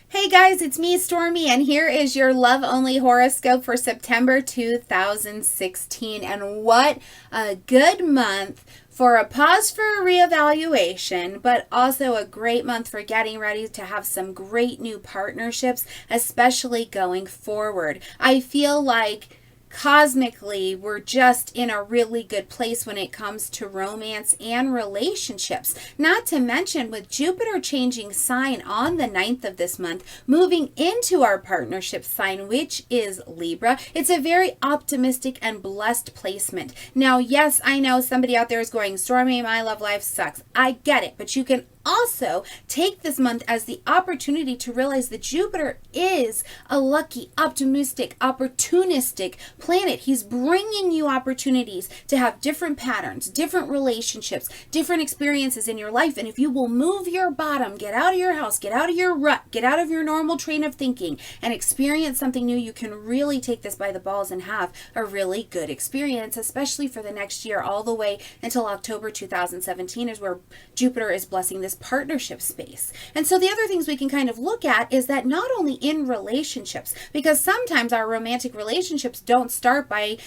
Hey guys, it's me, Stormy, and here is your love only horoscope for September 2016. And what a good month for a pause for a reevaluation, but also a great month for getting ready to have some great new partnerships, especially going forward. I feel like cosmically, we're just in a really good place when it comes to romance and relationships. Not to mention, with Jupiter changing sign on the 9th of this month, moving into our partnership sign, which is Libra, it's a very optimistic and blessed placement. Now, yes, I know somebody out there is going, Stormy, my love life sucks. I get it, but you can also take this month as the opportunity to realize that Jupiter is a lucky, optimistic, opportunistic planet. He's bringing you opportunities to have different patterns, different relationships, different experiences in your life. And if you will move your bottom, get out of your house, get out of your rut, get out of your normal train of thinking and experience something new, you can really take this by the balls and have a really good experience, especially for the next year, all the way until October 2017 is where Jupiter is blessing this partnership space. And so the other things we can kind of look at is that not only in relationships, because sometimes our romantic relationships don't start by,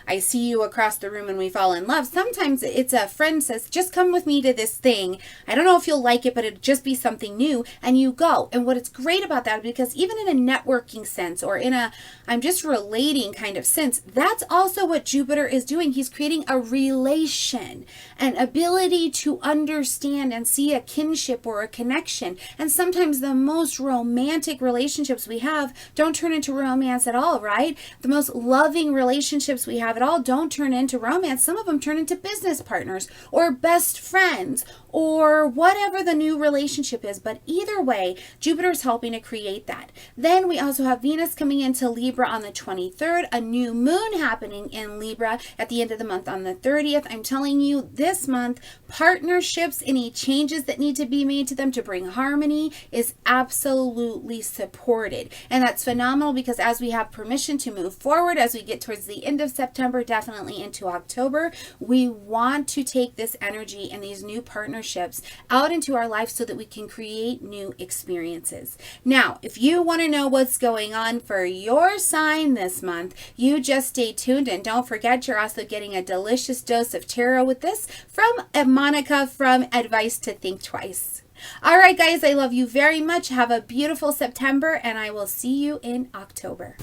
I see you across the room and we fall in love. Sometimes it's a friend says, just come with me to this thing. I don't know if you'll like it, but it'd just be something new. And you go. And what is great about that, because even in a networking sense or in a I'm just relating kind of sense, that's also what Jupiter is doing. He's creating a relation, an ability to understand and see a kinship or a connection. And sometimes the most romantic relationships we have don't turn into romance at all, right? The most loving relationships we have at all don't turn into romance. Some of them turn into business partners or best friends or whatever the new relationship is. But either way, Jupiter's helping to create that. Then we also have Venus coming into Libra on the 23rd, a new moon happening in Libra at the end of the month on the 30th. I'm telling you, this month, partnerships, any changes that need to be made to them to bring harmony is absolutely supported. And that's phenomenal because as we have permission to move forward, as we get towards the end of September, definitely into October, we want to take this energy and these new partnerships out into our life so that we can create new experiences. Now, if you want to know what's going on for your sign this month, you just stay tuned, and don't forget you're also getting a delicious dose of tarot with this from Monica from Advice to Think Twice. All right, guys, I love you very much. Have a beautiful September, and I will see you in October.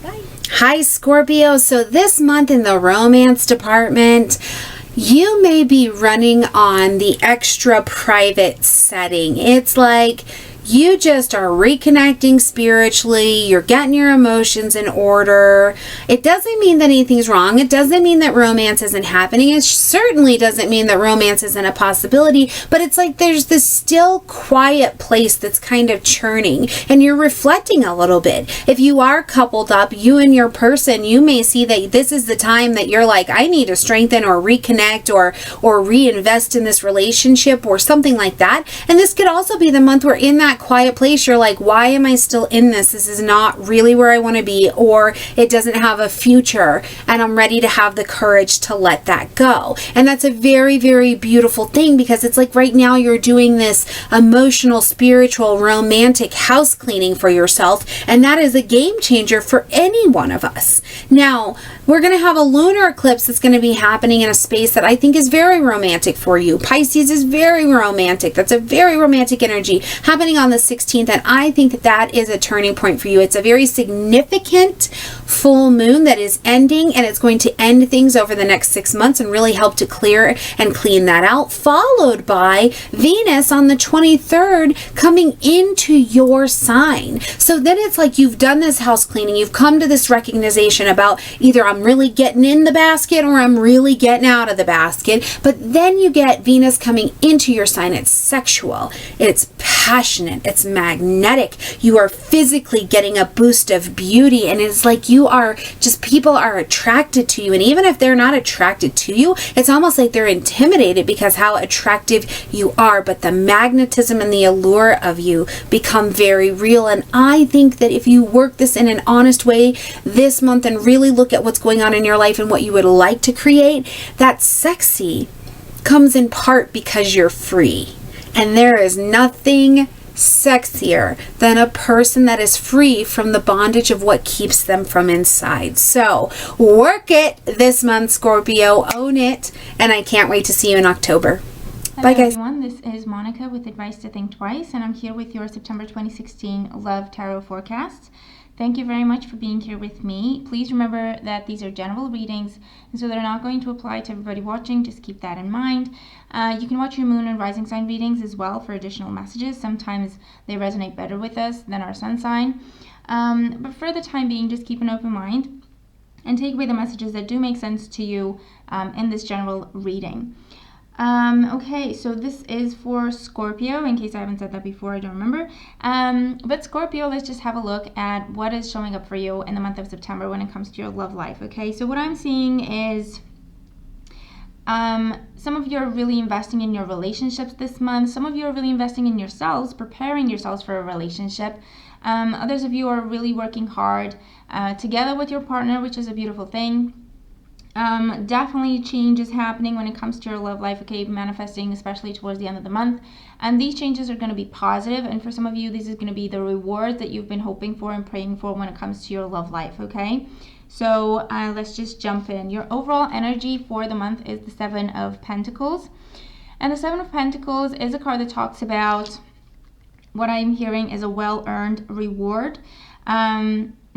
Bye. Hi, Scorpio. So this month in the romance department, you may be running on the extra private setting. It's like you just are reconnecting spiritually. You're getting your emotions in order. It doesn't mean that anything's wrong. It doesn't mean that romance isn't happening. It certainly doesn't mean that romance isn't a possibility, but it's like there's this still quiet place that's kind of churning, and you're reflecting a little bit. If you are coupled up, you and your person, you may see that this is the time that you're like, I need to strengthen or reconnect or reinvest in this relationship or something like that. And this could also be the month where in that quiet place you're like, why am I still in this? This is not really where I want to be, or it doesn't have a future, and I'm ready to have the courage to let that go. And that's a very, very beautiful thing, because it's like right now you're doing this emotional, spiritual, romantic house cleaning for yourself, and that is a game changer for any one of us. Now, we're going to have a lunar eclipse that's going to be happening in a space that I think is very romantic for you. Pisces is very romantic. That's a very romantic energy happening on the 16th, and I think that that is a turning point for you. It's a very significant full moon that is ending, and it's going to end things over the next 6 months and really help to clear and clean that out, followed by Venus on the 23rd coming into your sign. So then it's like you've done this house cleaning, you've come to this recognition about either I'm really getting in the basket or I'm really getting out of the basket. But then you get Venus coming into your sign. It's sexual, it's passionate, it's magnetic. You are physically getting a boost of beauty, and it's like you are just, people are attracted to you. And even if they're not attracted to you, it's almost like they're intimidated because how attractive you are. But the magnetism and the allure of you become very real. And I think that if you work this in an honest way this month and really look at what's going on in your life and what you would like to create, that sexy comes in part because you're free. And there is nothing sexier than a person that is free from the bondage of what keeps them from inside. So work it this month, Scorpio. Own it. And I can't wait to see you in October. Hello, bye, guys. Everyone, this is Monica with Advice to Think Twice, and I'm here with your September 2016 Love Tarot Forecast. Thank you very much for being here with me. Please remember that these are general readings, and so they're not going to apply to everybody watching. Just keep that in mind. You can watch your moon and rising sign readings as well for additional messages. Sometimes they resonate better with us than our sun sign. But for the time being, just keep an open mind and take away the messages that do make sense to you in this general reading. Okay, so this is for Scorpio, in case I haven't said that before, I don't remember. But Scorpio, let's just have a look at what is showing up for you in the month of September when it comes to your love life, okay? So what I'm seeing is some of you are really investing in your relationships this month. Some of you are really investing in yourselves, preparing yourselves for a relationship. Others of you are really working hard together with your partner, which is a beautiful thing. Definitely change is happening when it comes to your love life, okay, manifesting especially towards the end of the month. And these changes are going to be positive, and for some of you, this is going to be the reward that you've been hoping for and praying for when it comes to your love life, okay? So let's just jump in. Your overall energy for the month is the Seven of Pentacles. And the Seven of Pentacles is a card that talks about what I'm hearing is a well-earned reward.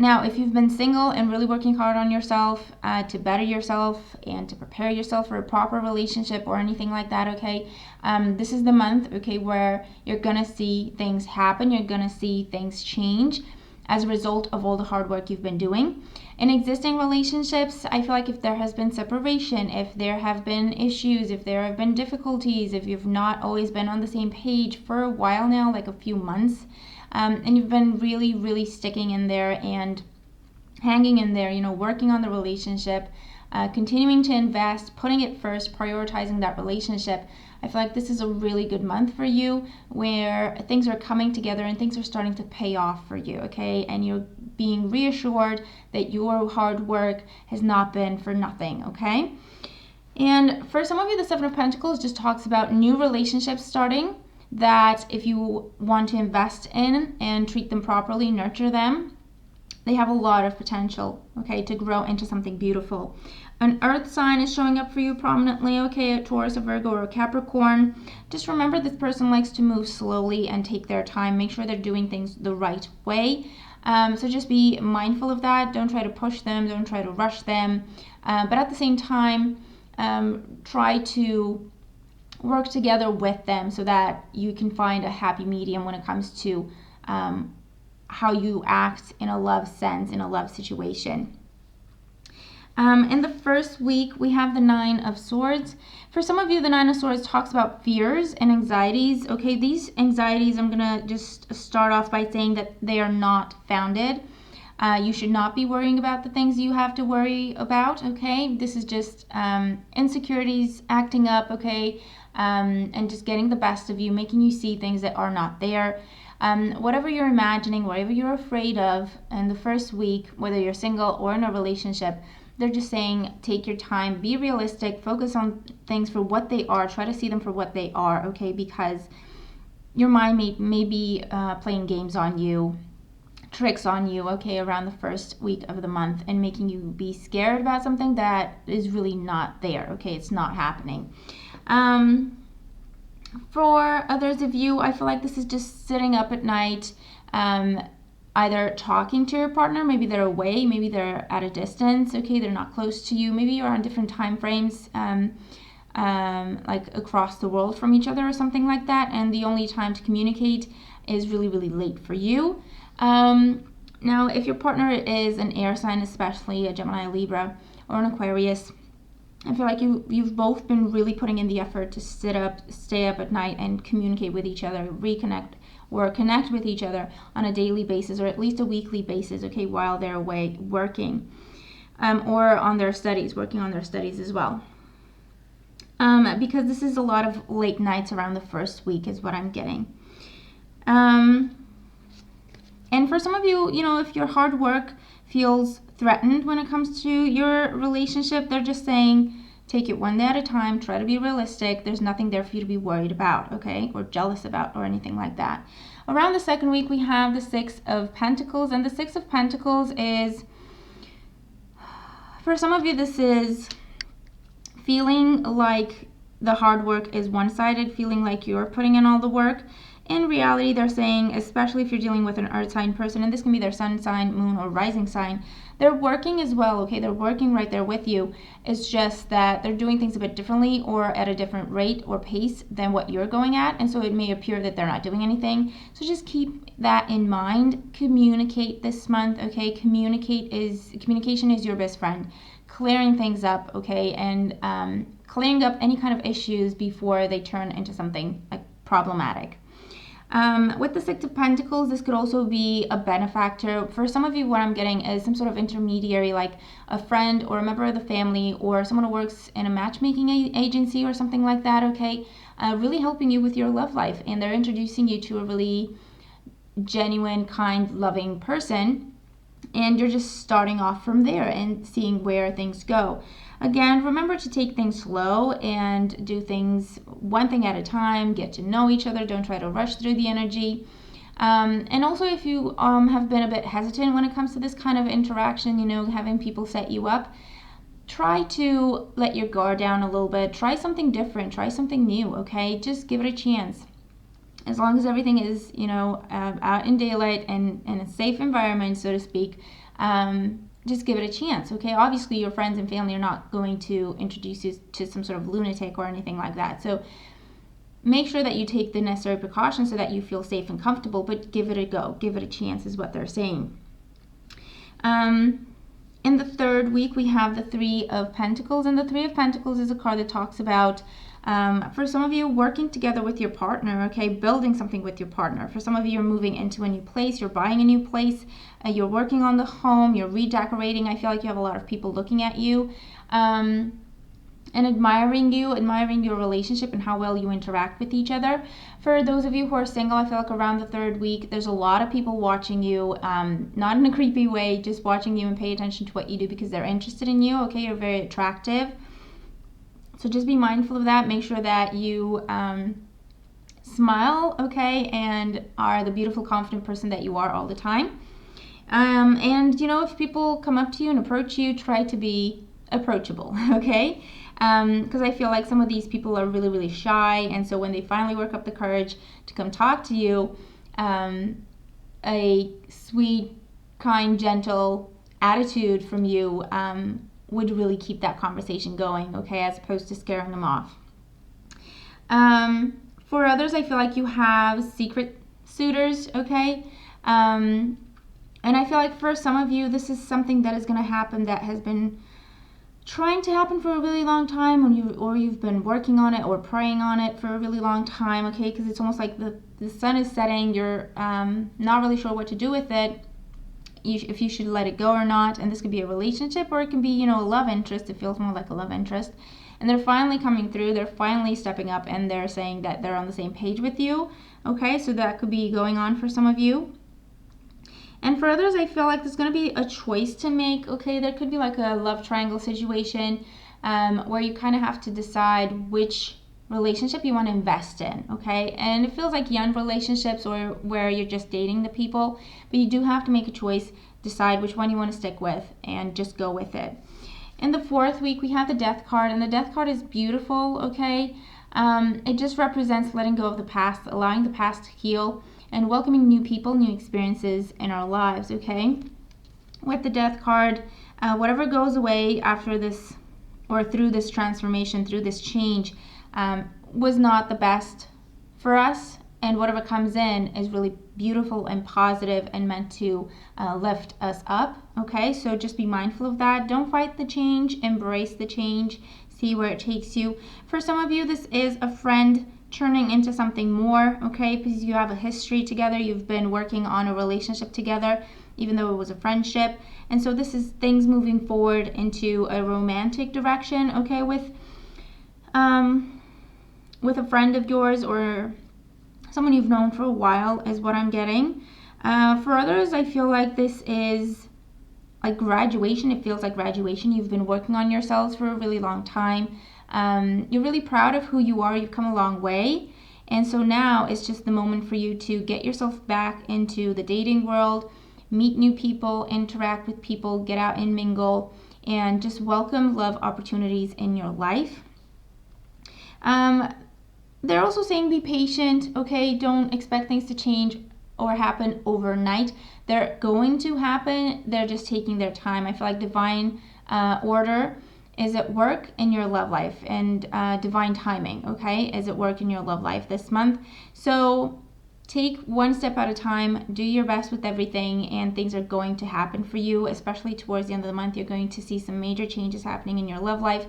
Now, if you've been single and really working hard on yourself to better yourself and to prepare yourself for a proper relationship or anything like that, okay, this is the month, okay, where you're going to see things happen. You're going to see things change as a result of all the hard work you've been doing. In existing relationships, I feel like if there has been separation, if there have been issues, if there have been difficulties, if you've not always been on the same page for a while now, like a few months, and you've been really, really sticking in there and hanging in there, you know, working on the relationship, continuing to invest, putting it first, prioritizing that relationship. I feel like this is a really good month for you where things are coming together and things are starting to pay off for you, okay? And you're being reassured that your hard work has not been for nothing, okay? And for some of you, the Seven of Pentacles just talks about new relationships starting, that if you want to invest in and treat them properly, nurture them, they have a lot of potential, okay, to grow into something beautiful. An earth sign is showing up for you prominently, okay, a Taurus, a Virgo, or a Capricorn. Just remember this person likes to move slowly and take their time. Make sure they're doing things the right way. So just be mindful of that. Don't try to push them. Don't try to rush them. But at the same time, try to work together with them so that you can find a happy medium when it comes to how you act in a love sense, in a love situation. In the first week, we have the Nine of Swords. For some of you, the Nine of Swords talks about fears and anxieties. Okay, these anxieties, I'm going to just start off by saying that they are not founded. You should not be worrying about the things you have to worry about, okay? This is just insecurities acting up, okay? And just getting the best of you, making you see things that are not there. Whatever you're imagining, whatever you're afraid of in the first week, whether you're single or in a relationship, they're just saying take your time, be realistic, focus on things for what they are, try to see them for what they are, okay? Because your mind may be playing games on you, tricks on you, okay, around the first week of the month and making you be scared about something that is really not there, okay? It's not happening. For others of you, I feel like this is just sitting up at night, either talking to your partner, maybe they're away, maybe they're at a distance, okay, they're not close to you, maybe you're on different time frames, like across the world from each other or something like that, and the only time to communicate is really, really late for you. Now, if your partner is an air sign, especially a Gemini, Libra, or an Aquarius, I feel like you've both been really putting in the effort to stay up at night and communicate with each other, reconnect or connect with each other on a daily basis or at least a weekly basis, okay, while they're away working, or on their studies, working on their studies as well. Because this is a lot of late nights around the first week is what I'm getting. And for some of you, you know, if your hard work feels threatened when it comes to your relationship, they're just saying Take it one day at a time. Try to be realistic. There's nothing there for you to be worried about, okay, or jealous about or anything like that. Around the second week, we have the Six of Pentacles, and the Six of Pentacles is, for some of you, this is feeling like the hard work is one-sided, feeling like you're putting in all the work. In reality, they're saying, especially if you're dealing with an earth sign person, and this can be their sun sign, moon, or rising sign, they're working as well, okay? They're working right there with you. It's just that they're doing things a bit differently or at a different rate or pace than what you're going at, and so it may appear that they're not doing anything. So just keep that in mind. Communicate this month, okay? Communication is your best friend. Clearing things up, okay? And clearing up any kind of issues before they turn into something like problematic. With the Six of Pentacles, this could also be a benefactor. For some of you, what I'm getting is some sort of intermediary, like a friend or a member of the family or someone who works in a matchmaking agency or something like that, okay? Really helping you with your love life, and they're introducing you to a really genuine, kind, loving person, and you're just starting off from there and seeing where things go. Again, remember to take things slow and do things one thing at a time. Get to know each other. Don't try to rush through the energy. And also, if you have been a bit hesitant when it comes to this kind of interaction, you know, having people set you up, try to let your guard down a little bit. Try something different. Try something new, okay? Just give it a chance. As long as everything is, you know, out in daylight and in a safe environment, so to speak, just give it a chance, okay? Obviously, your friends and family are not going to introduce you to some sort of lunatic or anything like that. So make sure that you take the necessary precautions so that you feel safe and comfortable, but give it a go. Give it a chance is what they're saying. In the third week, we have the Three of Pentacles, and the Three of Pentacles is a card that talks about, for some of you, working together with your partner, okay, building something with your partner. For some of you, you're moving into a new place, you're buying a new place, you're working on the home, you're redecorating. I feel like you have a lot of people looking at you and admiring your relationship and how well you interact with each other. For those of you who are single, I feel like around the third week, there's a lot of people watching you, not in a creepy way, just watching you and pay attention to what you do because they're interested in you, okay? You're very attractive. So just be mindful of that. Make sure that you smile, okay, and are the beautiful, confident person that you are all the time. And, you know, if people come up to you and approach you, try to be approachable, okay? Because I feel like some of these people are really, really shy, and so when they finally work up the courage to come talk to you, a sweet, kind, gentle attitude from you would really keep that conversation going, okay, as opposed to scaring them off. For others, I feel like you have secret suitors, okay? And I feel like for some of you, this is something that is going to happen that has been trying to happen for a really long time, or you've been working on it or praying on it for a really long time, okay? Because it's almost like the sun is setting, you're not really sure what to do with it, if you should let it go or not. And this could be a relationship, or it can be, you know, a love interest. It feels more like a love interest. And they're finally coming through, they're finally stepping up, and they're saying that they're on the same page with you, okay? So that could be going on for some of you. And for others, I feel like there's going to be a choice to make, okay? There could be like a love triangle situation where you kind of have to decide which relationship you want to invest in, okay? And it feels like young relationships or where you're just dating the people, but you do have to make a choice, decide which one you want to stick with, and just go with it. In the fourth week, we have the Death card, and the Death card is beautiful, okay? It just represents letting go of the past, allowing the past to heal, and welcoming new people, new experiences in our lives, okay? With the Death card, whatever goes away after this, or through this transformation, through this change, was not the best for us, and whatever comes in is really beautiful and positive and meant to lift us up, okay? So just be mindful of that. Don't fight the change, embrace the change, see where it takes you. For some of you, this is a friend turning into something more, okay? Because you have a history together, you've been working on a relationship together, even though it was a friendship. And so this is things moving forward into a romantic direction, okay, with a friend of yours or someone you've known for a while is what I'm getting. For others, I feel like this is like graduation. It feels like graduation. You've been working on yourselves for a really long time. You're really proud of who you are. You've come a long way. And so now it's just the moment for you to get yourself back into the dating world, meet new people, interact with people, get out and mingle, and just welcome love opportunities in your life. They're also saying be patient, okay? Don't expect things to change or happen overnight. They're going to happen. They're just taking their time. I feel like divine order is at work in your love life, and divine timing, okay, is at work in your love life this month. So take one step at a time, do your best with everything, and things are going to happen for you, especially towards the end of the month. You're going to see some major changes happening in your love life.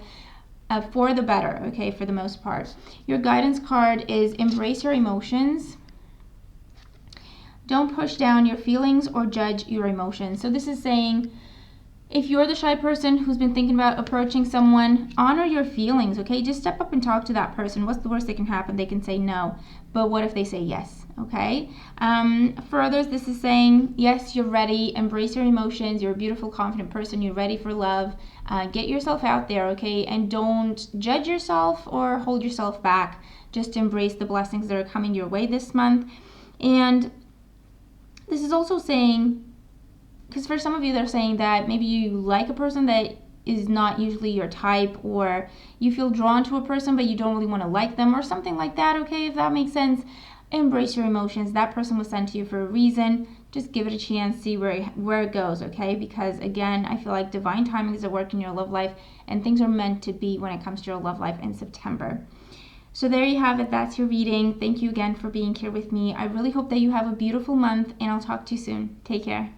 For the better, okay, for the most part. Your guidance card is embrace your emotions. Don't push down your feelings or judge your emotions. So this is saying, if you're the shy person who's been thinking about approaching someone, honor your feelings, okay? Just step up and talk to that person. What's the worst that can happen? They can say no. But what if they say yes, okay? For others, this is saying, yes, you're ready. Embrace your emotions. You're a beautiful, confident person. You're ready for love. Get yourself out there, okay? And don't judge yourself or hold yourself back. Just embrace the blessings that are coming your way this month. And this is also saying, because for some of you, they're saying that maybe you like a person that is not usually your type, or you feel drawn to a person but you don't really want to like them, or something like that, okay? If that makes sense, embrace your emotions. That person was sent to you for a reason. Just give it a chance, see where it goes, okay? Because again, I feel like divine timing is at work in your love life, and things are meant to be when it comes to your love life in September. So there you have it. That's your reading. Thank you again for being here with me. I really hope that you have a beautiful month, and I'll talk to you soon. Take care.